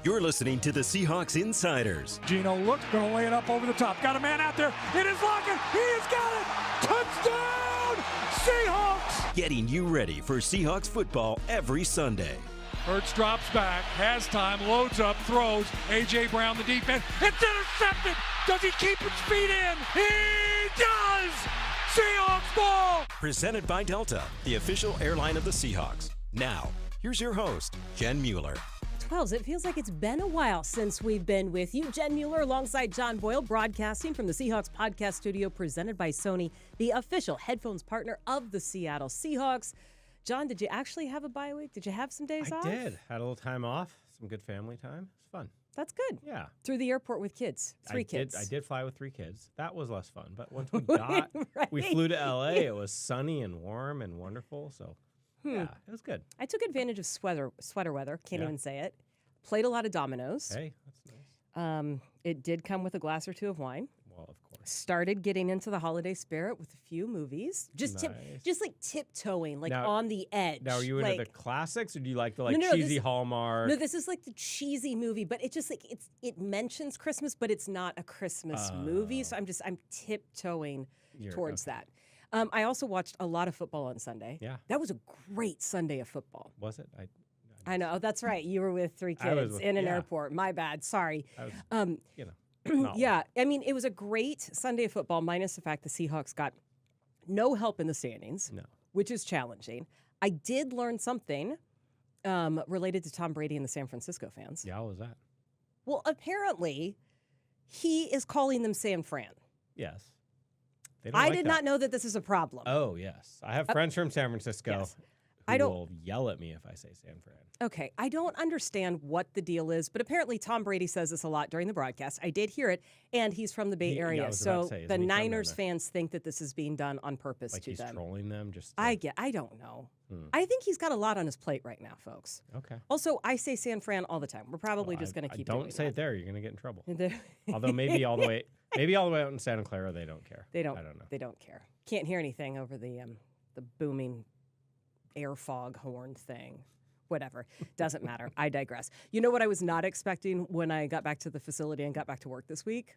You're listening to the Seahawks Insiders. Geno looks, going to lay it up over the top. Got a man out there. It is locking. He has got it. Touchdown, Seahawks. Getting you ready for Seahawks football every Sunday. Hurts drops back, has time, loads up, throws. A.J. Brown, the defense. It's intercepted. Does he keep his feet in? He does. Seahawks ball. Presented by Delta, the official airline of the Seahawks. Now, here's your host, Jen Mueller. 12s. It feels like it's been a while since we've been with you. Jen Mueller alongside John Boyle, broadcasting from the Seahawks podcast studio, presented by Sony, the official headphones partner of the Seattle Seahawks. John, did you actually have a bye week? Did you have some days off? I did. Had a little time off, some good family time. It's fun. That's good. Yeah. Through the airport with kids. Three kids. I did fly with 3 kids. That was less fun. But once we got, right. we flew to L.A. It was sunny and warm and wonderful. So, yeah, it was good. I took advantage of sweater weather. Can't even say it. Played a lot of dominoes. Hey, that's nice. It did come with a glass or 2 of wine. Well, of course. Started getting into the holiday spirit with a few movies. Just like tiptoeing, like now, on the edge. Now, are you into the classics, or do you like the cheesy Hallmark? No, this is like the cheesy movie, but it just like it mentions Christmas, but it's not a Christmas movie. So I'm tiptoeing towards that. I also watched a lot of football on Sunday. Yeah, that was a great Sunday of football. Was it? I know, that's right. You were with 3 kids in an airport. My bad. Sorry. Yeah, I mean, it was a great Sunday of football, minus the fact the Seahawks got no help in the standings, which is challenging. I did learn something related to Tom Brady and the San Francisco fans. Yeah, what was that? Well, apparently, he is calling them San Fran. Yes. I did not know that this is a problem. Oh, yes. I have friends from San Francisco. Yes. Who will yell at me if I say San Fran. Okay, I don't understand what the deal is, but apparently Tom Brady says this a lot during the broadcast. I did hear it, and he's from the Bay Area, so the Niners fans think that this is being done on purpose to them. Like he's trolling them? I don't know. I think he's got a lot on his plate right now, folks. Okay. Also, I say San Fran all the time. We're probably just going to keep doing Don't say that. it there. You're going to get in trouble. Although maybe all the way out in Santa Clara, they don't care. I don't know. They don't care. Can't hear anything over the booming air fog horn thing. Whatever. Doesn't matter. I digress. You know what I was not expecting when I got back to the facility and got back to work this week?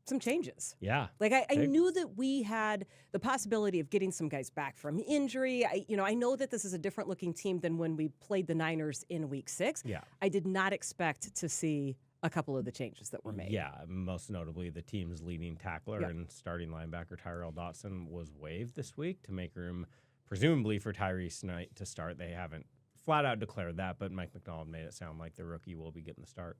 Some changes. Yeah. Like I knew that we had the possibility of getting some guys back from injury. I know that this is a different looking team than when we played the Niners in week 6. Yeah. I did not expect to see a couple of the changes that were made. Yeah, most notably the team's leading tackler and starting linebacker Tyrel Dodson was waived this week to make room presumably for Tyrese Knight to start. They haven't flat out declared that, but Mike McDonald made it sound like the rookie will be getting the start.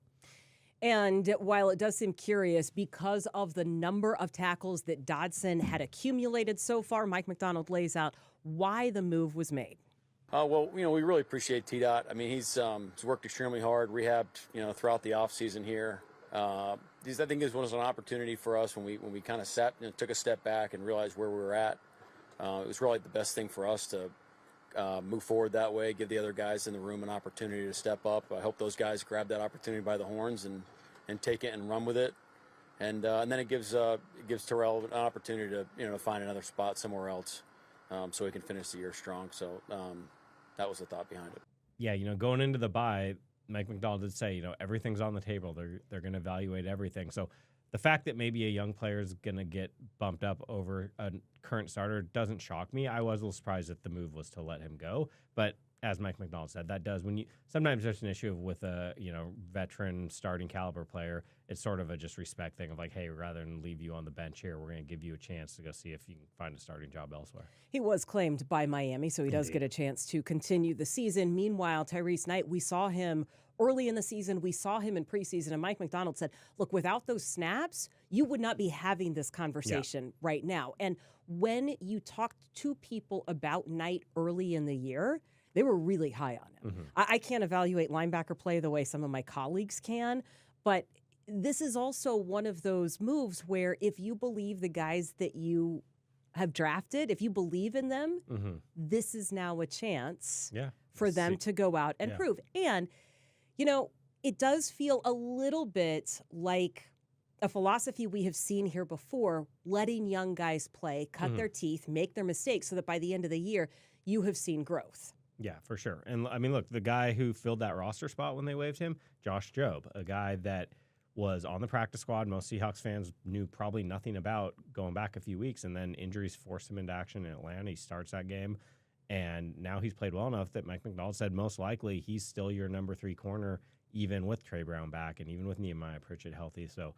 And while it does seem curious, because of the number of tackles that Dodson had accumulated so far, Mike McDonald lays out why the move was made. Well, we really appreciate T-Dot. I mean, he's worked extremely hard, rehabbed, throughout the offseason here. I think this was an opportunity for us when we kind of took a step back and realized where we were at. It was really the best thing for us to move forward that way, give the other guys in the room an opportunity to step up. I hope those guys grab that opportunity by the horns and take it and run with it. And then it gives Tyrel an opportunity to find another spot somewhere else so he can finish the year strong. So that was the thought behind it. Yeah, going into the bye, Mike McDonald did say, everything's on the table. They're going to evaluate everything. So the fact that maybe a young player is going to get bumped up over a current starter doesn't shock me. I was a little surprised that the move was to let him go. But as Mike McDonald said, that does sometimes there's an issue with a veteran starting caliber player. It's sort of a just respect thing of like, hey, rather than leave you on the bench here, we're going to give you a chance to go see if you can find a starting job elsewhere. He was claimed by Miami, so he does get a chance to continue the season. Meanwhile, Tyrese Knight, we saw him early in the season. We saw him in preseason, and Mike McDonald said, look, without those snaps, you would not be having this conversation right now. And when you talked to people about Knight early in the year, they were really high on him. Mm-hmm. I can't evaluate linebacker play the way some of my colleagues can, but this is also one of those moves where if you believe the guys that you have drafted, if you believe in them, this is now a chance for them to go out and prove. And, it does feel a little bit like a philosophy we have seen here before, letting young guys play, cut their teeth, make their mistakes so that by the end of the year, you have seen growth. Yeah, for sure. And I mean, look, the guy who filled that roster spot when they waived him, Josh Jobe, a guy that was on the practice squad. Most Seahawks fans knew probably nothing about going back a few weeks, and then injuries forced him into action in Atlanta. He starts that game, and now he's played well enough that Mike McDonald said most likely he's still your number 3 corner, even with Trey Brown back and even with Nehemiah Pritchett healthy. So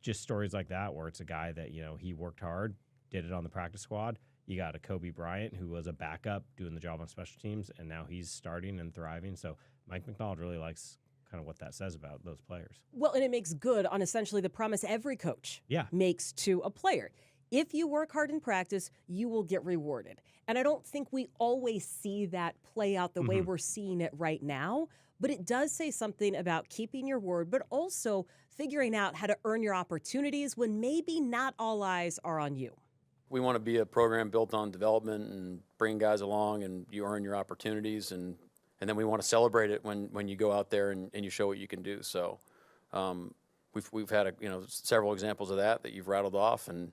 just stories like that where it's a guy that, he worked hard, did it on the practice squad. You got a Kobe Bryant who was a backup doing the job on special teams, and now he's starting and thriving. So Mike McDonald really likes kind of what that says about those players. Well, and it makes good on essentially the promise every coach makes to a player. If you work hard in practice, you will get rewarded. And I don't think we always see that play out the way we're seeing it right now, but it does say something about keeping your word, but also figuring out how to earn your opportunities when maybe not all eyes are on you. We want to be a program built on development and bring guys along, and you earn your opportunities, and then we want to celebrate it when you go out there and you show what you can do. So we've had several examples of that you've rattled off, and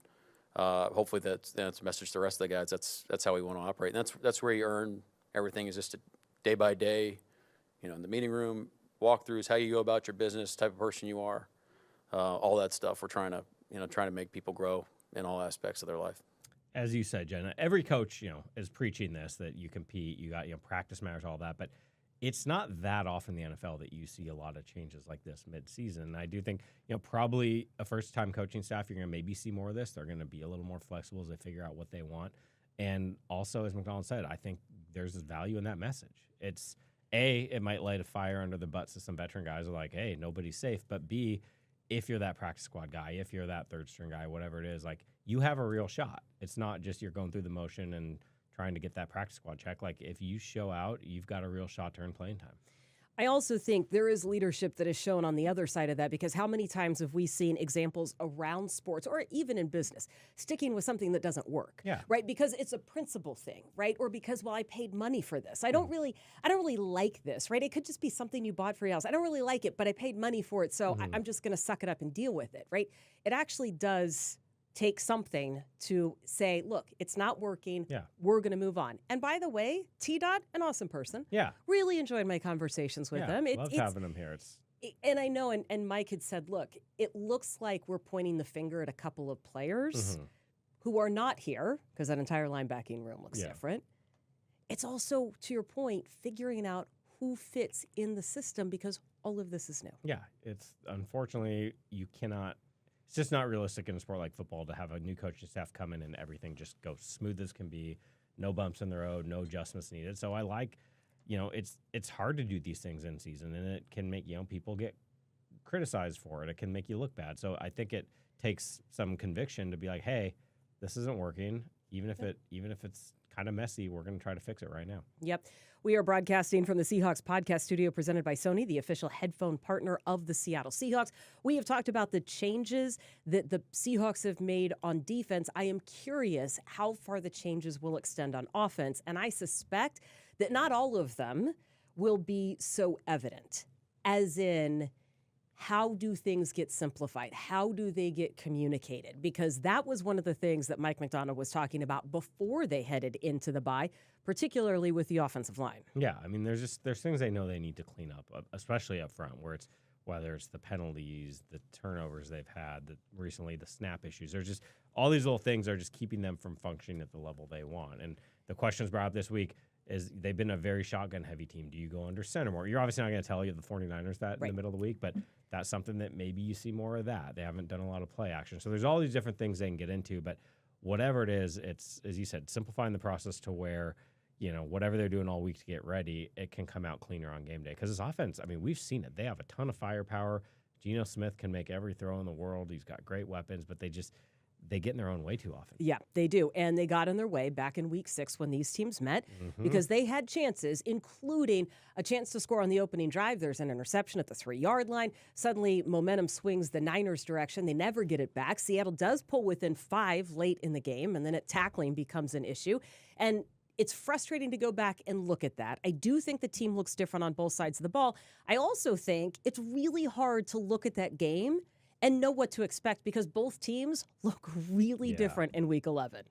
hopefully that's a message to the rest of the guys. That's how we want to operate. And that's where you earn everything, is just a day by day, in the meeting room, walkthroughs, how you go about your business, type of person you are, all that stuff. We're trying to make people grow in all aspects of their life. As you said, Jenna, every coach, is preaching this, that you compete, you got, practice matters, all that, but it's not that often in the NFL that you see a lot of changes like this mid-season. And I do think, probably a first-time coaching staff, you're going to maybe see more of this. They're going to be a little more flexible as they figure out what they want. And also, as McDonald said, I think there's value in that message. It's, A, it might light a fire under the butts of some veteran guys who are like, hey, nobody's safe. But B, if you're that practice squad guy, if you're that third-string guy, whatever it is, like, you have a real shot. It's not just you're going through the motion and trying to get that practice squad check. Like, if you show out, you've got a real shot to earn playing time. I also think there is leadership that is shown on the other side of that, because how many times have we seen examples around sports or even in business sticking with something that doesn't work, right? Because it's a principle thing, right? Or because, well, I paid money for this. I don't really like this, right? It could just be something you bought for your house. I don't really like it, but I paid money for it, so I'm just going to suck it up and deal with it, right? It actually does take something to say, look, it's not working. We're going to move on. And by the way, T-Dot, an awesome person. Really enjoyed my conversations with him. Love having him here. And I know, and Mike had said, look, it looks like we're pointing the finger at a couple of players who are not here, because that entire linebacking room looks different. It's also, to your point, figuring out who fits in the system, because all of this is new. Yeah, it's unfortunately, you cannot. It's just not realistic in a sport like football to have a new coaching staff come in and everything just go smooth as can be, no bumps in the road, no adjustments needed. So I like, it's hard to do these things in season, and it can make, people get criticized for it. It can make you look bad. So I think it takes some conviction to be like, hey, this isn't working. Even if it's kind of messy, we're going to try to fix it right now. Yep. We are broadcasting from the Seahawks podcast studio presented by Sony, the official headphone partner of the Seattle Seahawks. We have talked about the changes that the Seahawks have made on defense. I am curious how far the changes will extend on offense, and I suspect that not all of them will be so evident, as in, how do things get simplified? How do they get communicated? Because that was one of the things that Mike McDonald was talking about before they headed into the bye, particularly with the offensive line. Yeah, I mean, there's things they know they need to clean up, especially up front, whether it's the penalties, the turnovers they've had, recently the snap issues. There's just all these little things are just keeping them from functioning at the level they want. And the questions brought up this week is they've been a very shotgun-heavy team. Do you go under center more? You're obviously not going to tell you the 49ers that in the middle of the week, but that's something that maybe you see more of that. They haven't done a lot of play action. So there's all these different things they can get into, but whatever it is, it's, as you said, simplifying the process to where, whatever they're doing all week to get ready, it can come out cleaner on game day. Because this offense, I mean, we've seen it. They have a ton of firepower. Geno Smith can make every throw in the world. He's got great weapons, but they get in their own way too often. Yeah, they do. And they got in their way back in week 6 when these teams met because they had chances, including a chance to score on the opening drive. There's an interception at the 3-yard line. Suddenly, momentum swings the Niners' direction. They never get it back. Seattle does pull within 5 late in the game, and then tackling becomes an issue. And it's frustrating to go back and look at that. I do think the team looks different on both sides of the ball. I also think it's really hard to look at that game and know what to expect because both teams look really different in Week 11.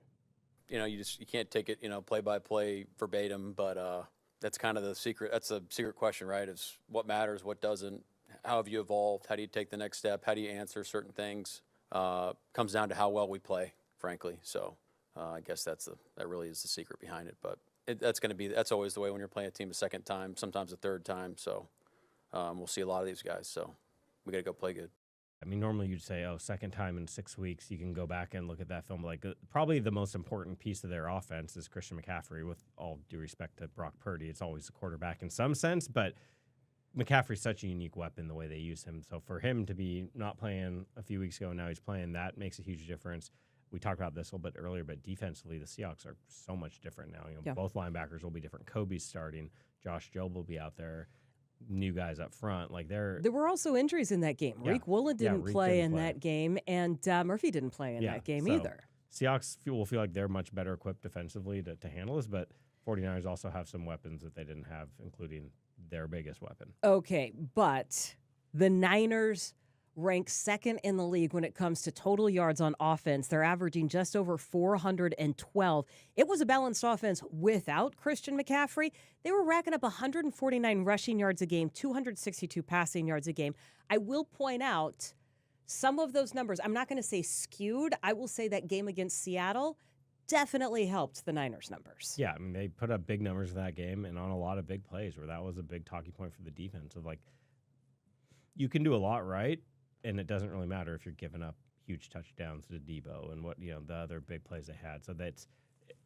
You can't take it, play by play verbatim, but that's kind of the secret. That's a secret question, right? Is what matters, what doesn't. How have you evolved? How do you take the next step? How do you answer certain things? Comes down to how well we play, frankly. So I guess that really is the secret behind it. But that's always the way when you're playing a team a second time, sometimes a third time. So we'll see a lot of these guys. So we got to go play good. I mean, normally you'd say, second time in 6 weeks, you can go back and look at that film. Like, probably the most important piece of their offense is Christian McCaffrey, with all due respect to Brock Purdy. It's always the quarterback in some sense, but McCaffrey's such a unique weapon the way they use him. So for him to be not playing a few weeks ago and now he's playing, that makes a huge difference. We talked about this a little bit earlier, but defensively, the Seahawks are so much different now. Both linebackers will be different. Kobe's starting. Josh Jobe will be out there. New guys up front, there were also injuries in that game. Yeah. Reek Woolen didn't play in that game, and Murphy didn't play in that game either. Seahawks will feel like they're much better equipped defensively to handle this, but 49ers also have some weapons that they didn't have, including their biggest weapon. Okay, but the Niners rank second in the league when it comes to total yards on offense. They're averaging just over 412. It was a balanced offense without Christian McCaffrey. They were racking up 149 rushing yards a game, 262 passing yards a game. I will point out some of those numbers, I'm not going to say skewed. I will say that game against Seattle definitely helped the Niners numbers. Yeah, I mean, they put up big numbers in that game and on a lot of big plays where that was a big talking point for the defense of you can do a lot right, and it doesn't really matter if you're giving up huge touchdowns to Debo and what the other big plays they had. So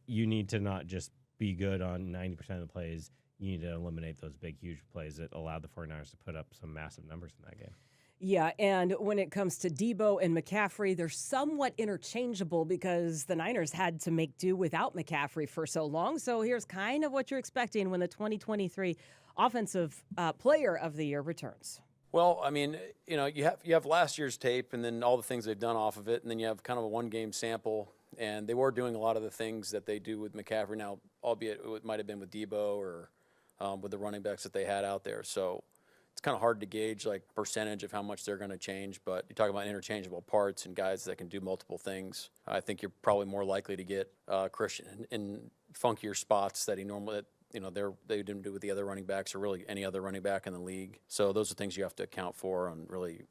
you need to not just be good on 90% of the plays. You need to eliminate those big, huge plays that allowed the 49ers to put up some massive numbers in that game. Yeah, and when it comes to Debo and McCaffrey, they're somewhat interchangeable because the Niners had to make do without McCaffrey for so long. So here's kind of what you're expecting when the 2023 Offensive Player of the Year returns. Well, I mean, you have last year's tape and then all the things they've done off of it, and then you have kind of a one-game sample, and they were doing a lot of the things that they do with McCaffrey now, albeit it might have been with Debo or with the running backs that they had out there. So it's kind of hard to gauge percentage of how much they're going to change, but you talk about interchangeable parts and guys that can do multiple things. I think you're probably more likely to get Christian in funkier spots that he normally they didn't do with the other running backs or really any other running back in the league. So those are things you have to account for on really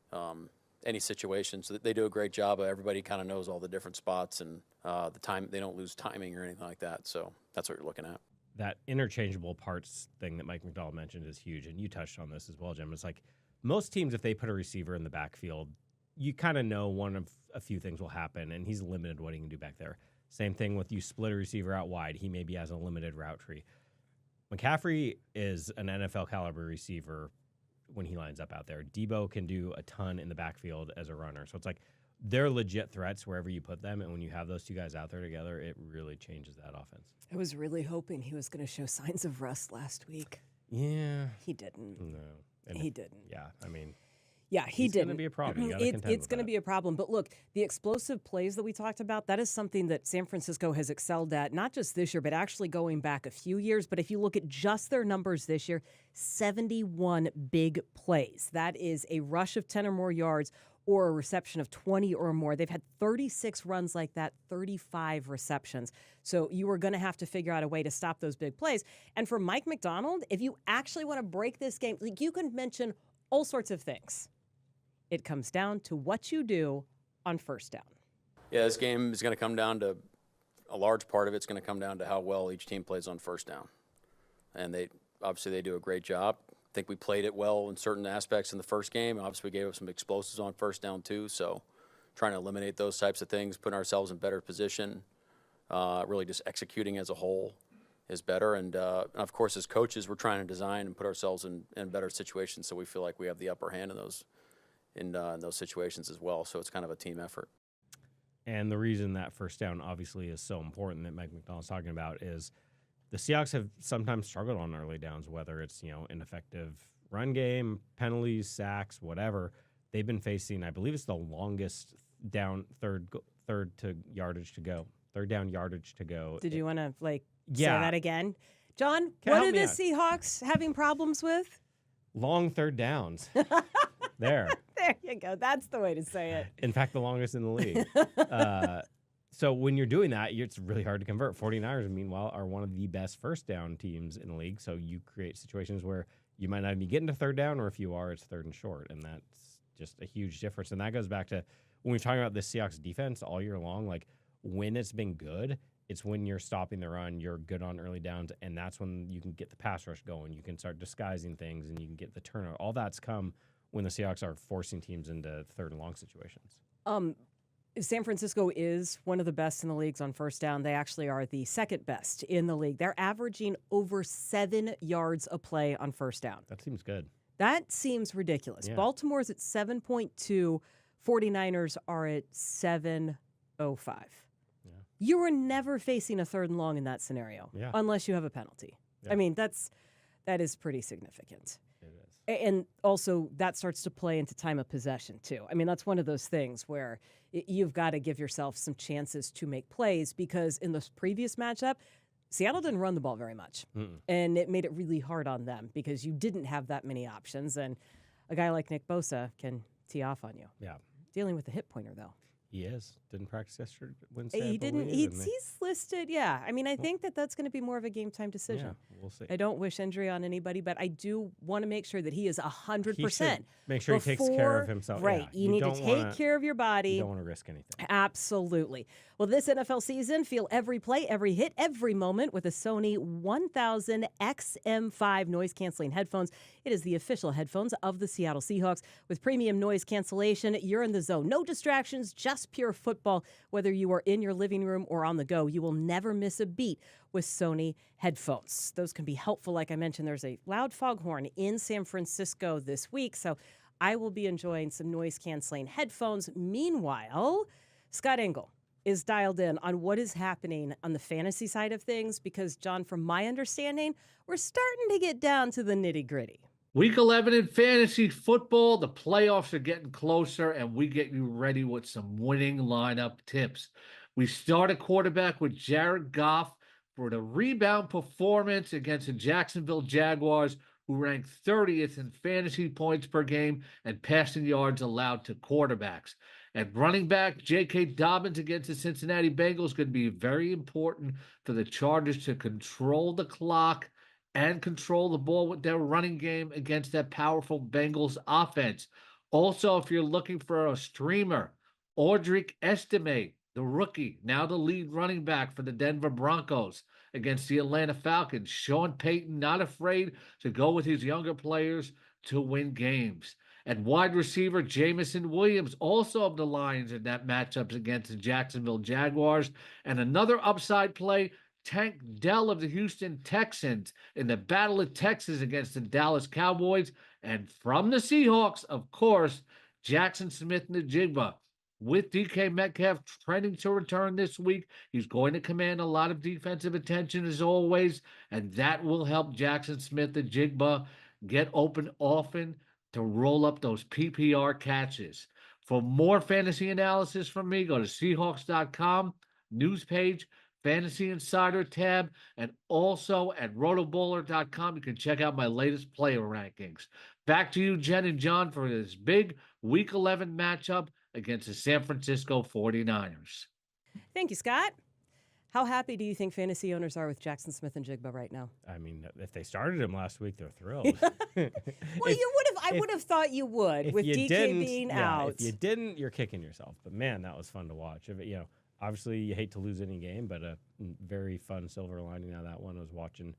any situation. So they do a great job. Everybody kind of knows all the different spots and the time. They don't lose timing or anything like that. So that's what you're looking at. That interchangeable parts thing that Mike McDonald mentioned is huge, and you touched on this as well, Jim. It's most teams, if they put a receiver in the backfield, you kind of know one of a few things will happen, and he's limited what he can do back there. Same thing with you split a receiver out wide. He maybe has a limited route tree. McCaffrey is an NFL caliber receiver when he lines up out there. Debo can do a ton in the backfield as a runner. So it's they're legit threats wherever you put them. And when you have those two guys out there together, it really changes that offense. I was really hoping he was going to show signs of rust last week. Yeah. He didn't. No. And he didn't. Yeah. I mean, yeah, he it's didn't. It's going to be a problem. It's going to be a problem. But look, the explosive plays that we talked about, that is something that San Francisco has excelled at, not just this year, but actually going back a few years. But if you look at just their numbers this year, 71 big plays. That is a rush of 10 or more yards or a reception of 20 or more. They've had 36 runs like that, 35 receptions. So you are going to have to figure out a way to stop those big plays. And for Mike McDonald, if you actually want to break this game, you can mention all sorts of things. It comes down to what you do on first down. Yeah, this game is going to come down to a large part of it's going to come down to how well each team plays on first down. And they do a great job. I think we played it well in certain aspects in the first game. Obviously, we gave up some explosives on first down too. So trying to eliminate those types of things, putting ourselves in better position, really just executing as a whole is better. And of course, as coaches, we're trying to design and put ourselves in better situations so we feel like we have the upper hand in those situations as well. So it's kind of a team effort. And the reason that first down obviously is so important that Mike McDonald's talking about is the Seahawks have sometimes struggled on early downs, whether it's, ineffective run game, penalties, sacks, whatever. They've been facing, I believe it's the longest down third down yardage to go. Did you want to say Yeah. that again? John, Can what help are me the out. Seahawks having problems with? Long third downs. There. There you go. That's the way to say it. In fact, the longest in the league. So when you're doing that, it's really hard to convert. 49ers, meanwhile, are one of the best first down teams in the league. So you create situations where you might not be getting to third down, or if you are, it's third and short. And that's just a huge difference. And that goes back to when we're talking about the Seahawks defense all year long, like when it's been good, it's when you're stopping the run, you're good on early downs, and that's when you can get the pass rush going. You can start disguising things, and you can get the turnover. All that's come when the Seahawks are forcing teams into third and long situations. San Francisco is one of the best in the leagues on first down. They actually are the second best in the league. They're averaging over 7 yards a play on first down. That seems good. That seems ridiculous. Yeah. Baltimore's at 7.2. 49ers are at 7.05. Yeah. You are never facing a third and long in that scenario unless you have a penalty. Yeah. I mean, that is pretty significant. It is. And also, that starts to play into time of possession, too. I mean, that's one of those things where you've got to give yourself some chances to make plays, because in the previous matchup, Seattle didn't run the ball very much. And it made it really hard on them because you didn't have that many options. And a guy like Nick Bosa can tee off on you. Yeah. Dealing with the hip pointer, though. He is. Didn't practice yesterday, Wednesday. He didn't. He's listed, yeah. I mean, I think that's going to be more of a game-time decision. Yeah, we'll see. I don't wish injury on anybody, but I do want to make sure that he is 100%. Make sure he takes care of himself. Right. Yeah, you need to take care of your body. You don't want to risk anything. Absolutely. Well, this NFL season, feel every play, every hit, every moment with a Sony 1000 XM5 noise-canceling headphones. It is the official headphones of the Seattle Seahawks. With premium noise cancellation, you're in the zone. No distractions, just pure football. Whether you are in your living room or on the go, you will never miss a beat with Sony headphones. Those can be helpful. Like I mentioned, there's a loud foghorn in San Francisco this week, so I will be enjoying some noise-canceling headphones. Meanwhile, Scott Engel is dialed in on what is happening on the fantasy side of things because, John, from my understanding, we're starting to get down to the nitty-gritty. Week 11 in fantasy football, the playoffs are getting closer, and we get you ready with some winning lineup tips. We start at quarterback with Jared Goff for the rebound performance against the Jacksonville Jaguars, who rank 30th in fantasy points per game and passing yards allowed to quarterbacks. At running back, J.K. Dobbins against the Cincinnati Bengals could be very important for the Chargers to control the clock and control the ball with their running game against that powerful Bengals offense. Also, if you're looking for a streamer, Audric Estime, the rookie, now the lead running back for the Denver Broncos against the Atlanta Falcons. Sean Payton not afraid to go with his younger players to win games. At wide receiver, Jamison Williams, also of the Lions in that matchups against the Jacksonville Jaguars. And another upside play, Tank Dell of the Houston Texans in the Battle of Texas against the Dallas Cowboys. And from the Seahawks, of course, Jackson Smith-Njigba. With DK Metcalf trending to return this week, he's going to command a lot of defensive attention as always, and that will help Jackson Smith-Njigba get open often to roll up those PPR catches. For more fantasy analysis from me, go to Seahawks.com, news page, Fantasy Insider tab, and also at rotobowler.com, you can check out my latest player rankings. Back to you, Jen and John, for this big Week 11 matchup against the San Francisco 49ers. Thank you, Scott. How happy do you think fantasy owners are with Jackson Smith-Njigba right now? I mean, if they started him last week, they're thrilled. Well, I would have thought you would with DK being out. If you didn't, you're kicking yourself. But man, that was fun to watch. Obviously you hate to lose any game, but a very fun silver lining out of that one was watching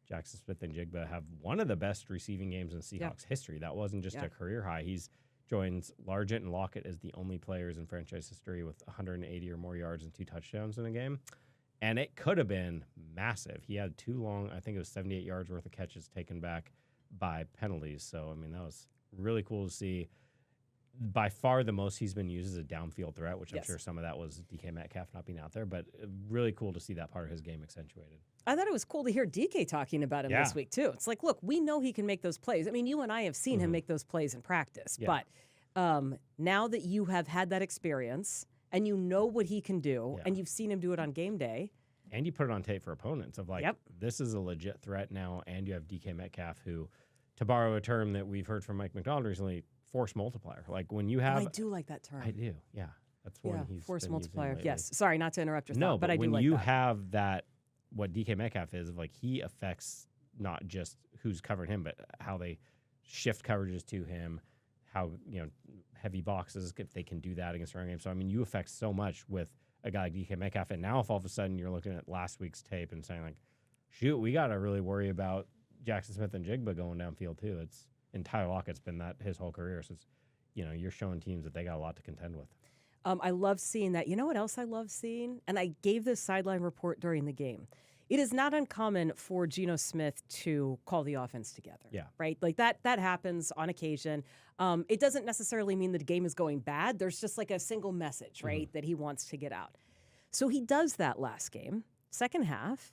Jackson Smith-Njigba have one of the best receiving games in Seahawks history. That wasn't just a career high. He's joins Largent and Lockett as the only players in franchise history with 180 or more yards and 2 touchdowns in a game. And it could have been massive. He had 2 long, I think it was 78 yards worth of catches taken back by penalties. So, I mean, that was really cool to see. By far the most he's been used as a downfield threat, which I'm sure some of that was DK Metcalf not being out there, but really cool to see that part of his game accentuated. I thought it was cool to hear DK talking about him this week, too. It's like, look, we know he can make those plays. I mean, you and I have seen him make those plays in practice, but now that you have had that experience and you know what he can do and you've seen him do it on game day. And you put it on tape for opponents of like, this is a legit threat now, and you have DK Metcalf who, to borrow a term that we've heard from Mike McDonald recently, force multiplier. Like when you have... I do like that term. I do, yeah. That's one he's force been multiplier. using lately. Yes. Sorry, not to interrupt your No, thought, but I do when like you that. have that, what DK Metcalf is, like he affects not just who's covering him, but how they shift coverages to him, how, heavy boxes, if they can do that against the run game. So, I mean, you affect so much with a guy like DK Metcalf. And now if all of a sudden you're looking at last week's tape and saying, like, shoot, we got to really worry about Jackson Smith and Jigba going downfield too. And Tyler Lockett's been that his whole career. So, you're showing teams that they got a lot to contend with. I love seeing that. You know what else I love seeing? And I gave this sideline report during the game. It is not uncommon for Geno Smith to call the offense together. Yeah. Right? Like that happens on occasion. It doesn't necessarily mean the game is going bad. There's just like a single message, right, that he wants to get out. So he does that last game, second half,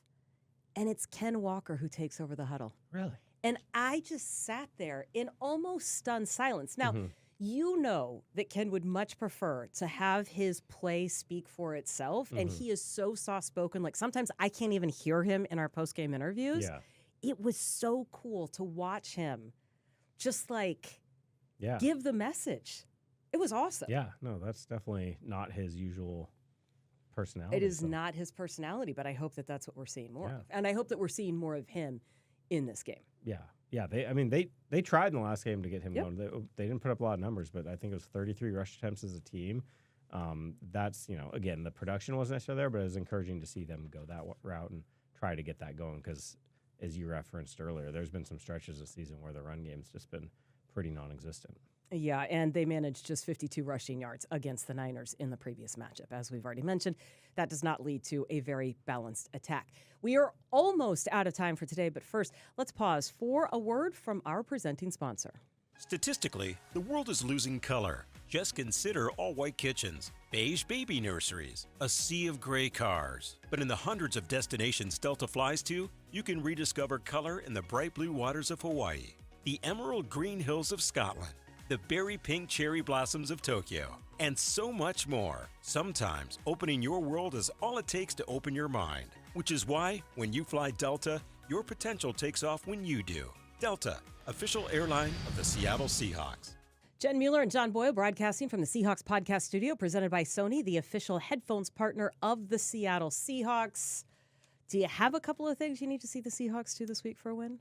and it's Ken Walker who takes over the huddle. Really? And I just sat there in almost stunned silence. Now, you know that Ken would much prefer to have his play speak for itself, and he is so soft-spoken. Like, sometimes I can't even hear him in our post-game interviews. Yeah. It was so cool to watch him just, Yeah. give the message. It was awesome. Yeah. No, that's definitely not his usual personality. It is so. not his personality, but I hope that that's what we're seeing more Yeah. of. And I hope that we're seeing more of him in this game. Yeah. Yeah, they tried in the last game to get him Yep. going. They didn't put up a lot of numbers, but I think it was 33 rush attempts as a team. That's, again, the production wasn't necessarily there, but it was encouraging to see them go that route and try to get that going because, as you referenced earlier, there's been some stretches this season where the run game's just been pretty non-existent. Yeah, and they managed just 52 rushing yards against the Niners in the previous matchup. As we've already mentioned, that does not lead to a very balanced attack. We are almost out of time for today, but first, let's pause for a word from our presenting sponsor. Statistically, the world is losing color. Just consider all-white kitchens, beige baby nurseries, a sea of gray cars. But in the hundreds of destinations Delta flies to, you can rediscover color in the bright blue waters of Hawaii, the emerald green hills of Scotland, the berry pink cherry blossoms of Tokyo, and so much more. Sometimes opening your world is all it takes to open your mind, which is why when you fly Delta, your potential takes off when you do. Delta, official airline of the Seattle Seahawks. Jen Mueller and John Boyle broadcasting from the Seahawks podcast studio, presented by Sony, the official headphones partner of the Seattle Seahawks. Do you have a couple of things you need to see the Seahawks do this week for a win?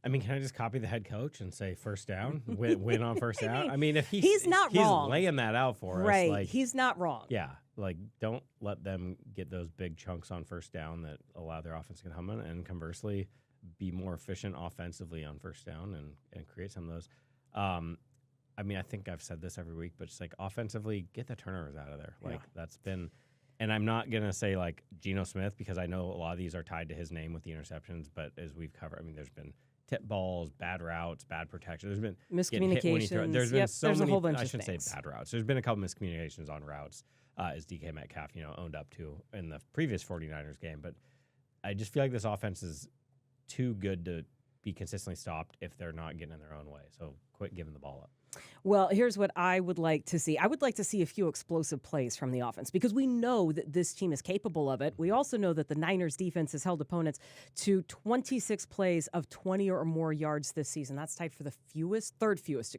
I mean, can I just copy the head coach and say first down, win on first down? I mean, if he's not wrong. He's laying that out for us. Right, Like, he's not wrong. yeah, like don't let them get those big chunks on first down that allow their offense to get humming, and conversely, be more efficient offensively on first down and create some of those. I mean, I think I've said this every week, but it's like offensively, get the turnovers out of there. Like that's been, and I'm not gonna say like Geno Smith because I know a lot of these are tied to his name with the interceptions, but as we've covered, I mean, there's been tip balls, bad routes, bad protection. There's been miscommunications. There's been there's many, a whole bunch I of shouldn't things. say bad routes. There's been a couple miscommunications on routes, as DK Metcalf, owned up to in the previous 49ers game. But I just feel like this offense is too good to be consistently stopped if they're not getting in their own way. So quit giving the ball up. Well, here's what I would like to see. I would like to see a few explosive plays from the offense because we know that this team is capable of it. We also know that the Niners defense has held opponents to 26 plays of 20 or more yards this season. That's tied for the third fewest,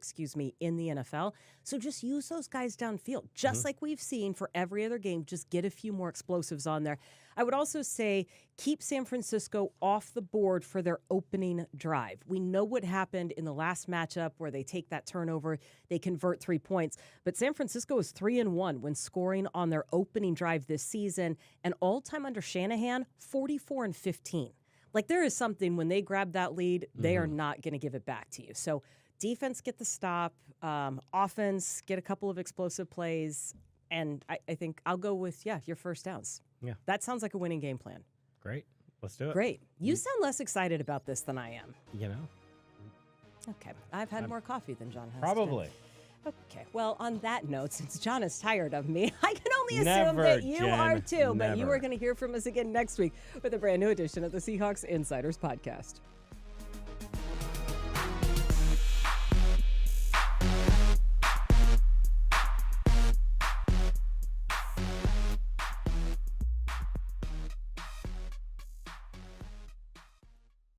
in the NFL. So just use those guys downfield, just like we've seen for every other game. Just get a few more explosives on there. I would also say keep San Francisco off the board for their opening drive. We know what happened in the last matchup where they take that turnover, they convert 3 points. But San Francisco is 3-1 when scoring on their opening drive this season, and all-time under Shanahan, 44-15. Like there is something when they grab that lead, they are not going to give it back to you. So defense, get the stop. Offense, get a couple of explosive plays. And I think I'll go with, your first downs. Yeah. That sounds like a winning game plan. Great. Let's do it. Great. You sound less excited about this than I am. Okay. I've had more coffee than John has. Probably. Today. Okay. Well, on that note, since John is tired of me, I can only assume Never, that you Jen, are too. But you never. are going to hear from us again next week with a brand new edition of the Seahawks Insiders Podcast.